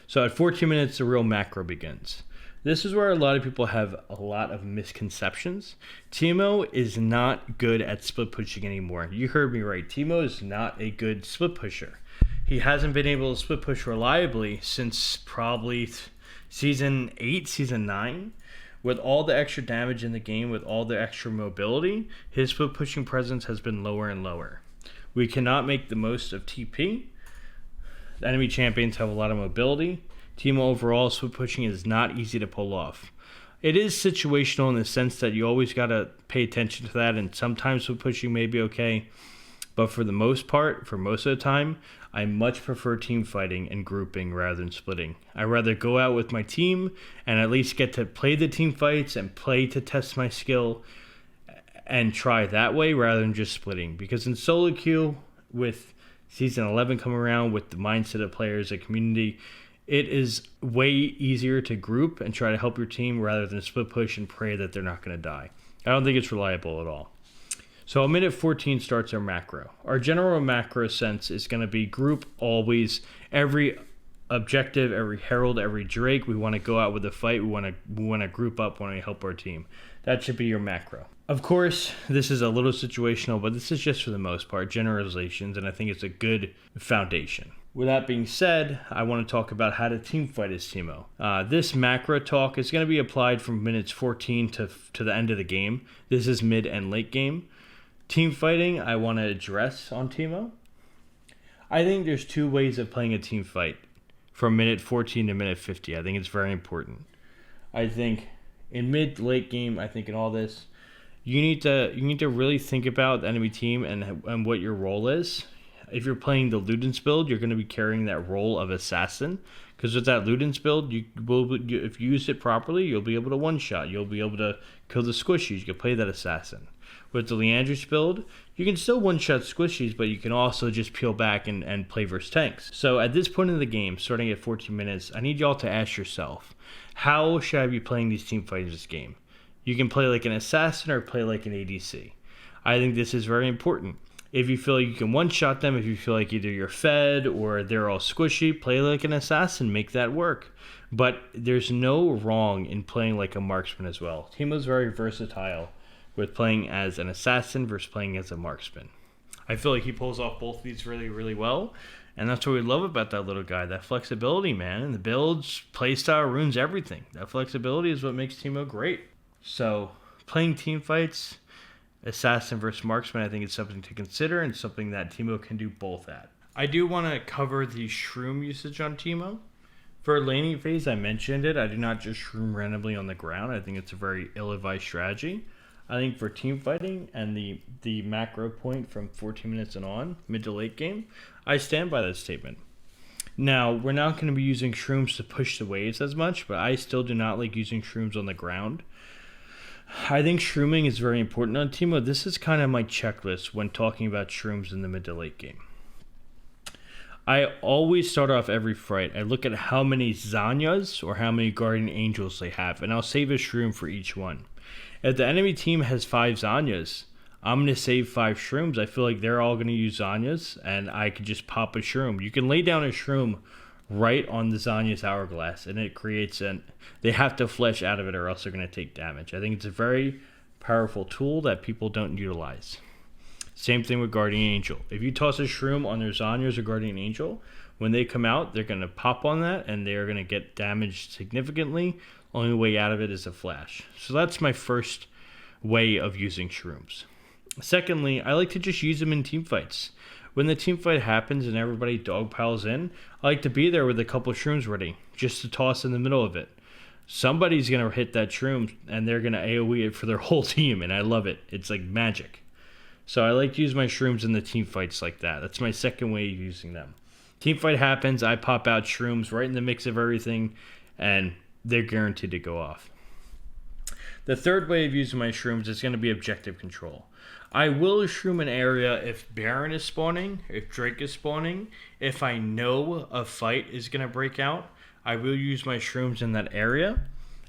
So at 14 minutes, the real macro begins. This is where a lot of people have a lot of misconceptions. Teemo is not good at split pushing anymore. You heard me right. Teemo is not a good split pusher. He hasn't been able to split push reliably since probably Season 8, Season 9. With all the extra damage in the game, with all the extra mobility, his split pushing presence has been lower and lower. We cannot make the most of TP. The enemy champions have a lot of mobility. Teemo overall, split pushing is not easy to pull off. It is situational in the sense that you always got to pay attention to that, and sometimes split pushing may be okay. But for the most part, for most of the time, I much prefer team fighting and grouping rather than splitting. I'd rather go out with my team and at least get to play the team fights and play to test my skill and try that way rather than just splitting. Because in solo queue, with Season 11 coming around, with the mindset of players, the community, it is way easier to group and try to help your team rather than split push and pray that they're not going to die. I don't think it's reliable at all. So a minute 14 starts our macro. Our general macro sense is going to be group always. Every objective, every herald, every Drake, we want to go out with a fight. We want to group up when we help our team. That should be your macro. Of course, this is a little situational, but this is just for the most part generalizations, and I think it's a good foundation. With that being said, I want to talk about how to team fight as Teemo. This macro talk is going to be applied from minutes 14 to the end of the game. This is mid and late game. Team fighting, I want to address on Teemo. I think there's 2 ways of playing a team fight from minute 14 to minute 50. I think it's very important. I think in mid, late game, I think in all this, you need to really think about the enemy team and what your role is. If you're playing the Ludens build, you're going to be carrying that role of assassin. Because with that Ludens build, if you use it properly, you'll be able to one-shot. You'll be able to kill the squishies. You can play that assassin. With the Leandris build, you can still one-shot squishies, but you can also just peel back and play versus tanks. So at this point in the game, starting at 14 minutes, I need y'all to ask yourself, how should I be playing these team fights in this game? You can play like an assassin or play like an ADC. I think this is very important. If you feel like you can one-shot them, if you feel like either you're fed or they're all squishy, play like an assassin, make that work. But there's no wrong in playing like a marksman as well. Teemo's very versatile with playing as an assassin versus playing as a marksman. I feel like he pulls off both of these really, really well. And that's what we love about that little guy, that flexibility, man. And the builds, playstyle, runes, everything. That flexibility is what makes Teemo great. So playing team fights, assassin versus marksman, I think it's something to consider and something that Teemo can do both at. I do want to cover the shroom usage on Teemo. For laning phase, I mentioned it. I do not just shroom randomly on the ground. I think it's a very ill-advised strategy. I think for team fighting and the macro point from 14 minutes and on, mid to late game, I stand by that statement. Now, we're not going to be using shrooms to push the waves as much, but I still do not like using shrooms on the ground. I think shrooming is very important on Teemo. This is kind of my checklist when talking about shrooms in the mid to late game. I always start off every fight. I look at how many Zanyas or how many Guardian Angels they have, and I'll save a shroom for each one. If the enemy team has 5 Zanyas, I'm going to save 5 shrooms. I feel like they're all going to use Zanyas, and I could just pop a shroom. You can lay down a shroom right on the Zanya's hourglass, and it creates they have to flesh out of it or else they're going to take damage. I think it's a very powerful tool that people don't utilize. Same thing with Guardian Angel. If you toss a shroom on their Zanyas or Guardian Angel, when they come out, they're going to pop on that, and they're going to get damaged significantly. Only way out of it is a flash. So that's my first way of using shrooms. Secondly, I like to just use them in team fights. When the team fight happens and everybody dogpiles in, I like to be there with a couple shrooms ready, just to toss in the middle of it. Somebody's going to hit that shroom, and they're going to AoE it for their whole team, and I love it. It's like magic. So I like to use my shrooms in the team fights like that. That's my second way of using them. Team fight happens, I pop out shrooms right in the mix of everything, and they're guaranteed to go off. The third way of using my shrooms is going to be objective control. I will shroom an area if Baron is spawning, if Drake is spawning. If I know a fight is going to break out, I will use my shrooms in that area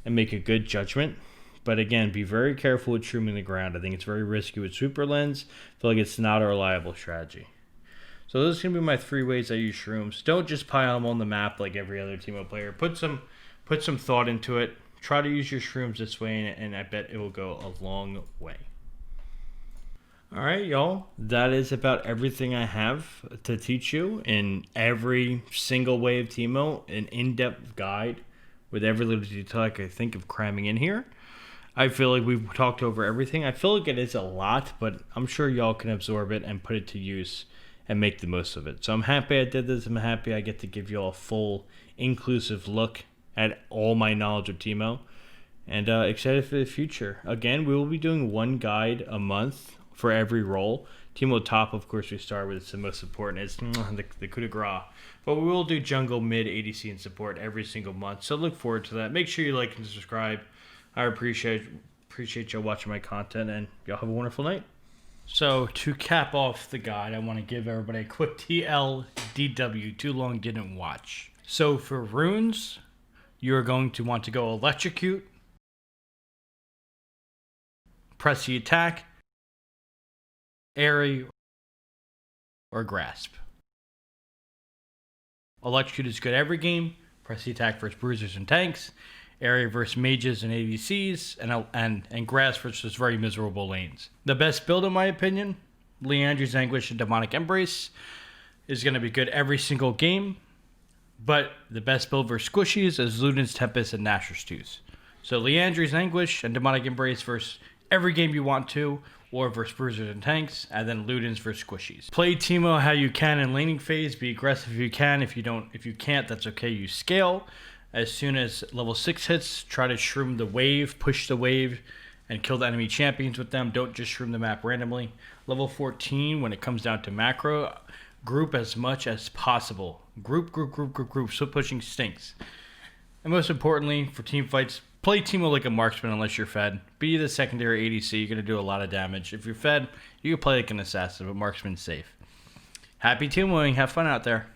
and make a good judgment. But again, be very careful with shrooming the ground. I think it's very risky with Super Lens. I feel like it's not a reliable strategy. So those are going to be my 3 ways I use shrooms. Don't just pile them on the map like every other Teemo player. Put some thought into it. Try to use your shrooms this way, and I bet it will go a long way. Alright, y'all. That is about everything I have to teach you in every single way of Teemo. An in-depth guide with every little detail I could think of cramming in here. I feel like we've talked over everything. I feel like it is a lot, but I'm sure y'all can absorb it and put it to use and make the most of it. So I'm happy I did this. I'm happy I get to give you all a full, inclusive look at all my knowledge of Teemo. And excited for the future. Again, we will be doing 1 guide a month for every role. Teemo top, of course, we start with. It's the most important. It's the coup de grace. But we will do jungle, mid, ADC, and support every single month. So look forward to that. Make sure you like and subscribe. I appreciate y'all watching my content, and y'all have a wonderful night. So to cap off the guide, I want to give everybody a quick TLDW. Too long didn't watch. So for runes, you're going to want to go Electrocute, press the attack, Aery, or Grasp. Electrocute is good every game. Press the attack versus bruisers and tanks. Aery versus mages and ADCs, and Grasp versus very miserable lanes. The best build, in my opinion, Liandry's Anguish and Demonic Embrace, is going to be good every single game. But the best build versus squishies is Luden's Tempest and Nashor's Tooth. So Liandry's Anguish and Demonic Embrace versus every game you want to, or versus bruisers and tanks, and then Luden's versus squishies. Play Teemo how you can in laning phase. Be aggressive if you can. If you can't, that's okay. You scale. As soon as level 6 hits, try to shroom the wave, push the wave, and kill the enemy champions with them. Don't just shroom the map randomly. Level 14, when it comes down to macro, group as much as possible. Group. So pushing stinks. And most importantly, for team fights, play Teemo like a marksman unless you're fed. Be the secondary ADC. You're going to do a lot of damage. If you're fed, you can play like an assassin, but marksman's safe. Happy Teemoing. Have fun out there.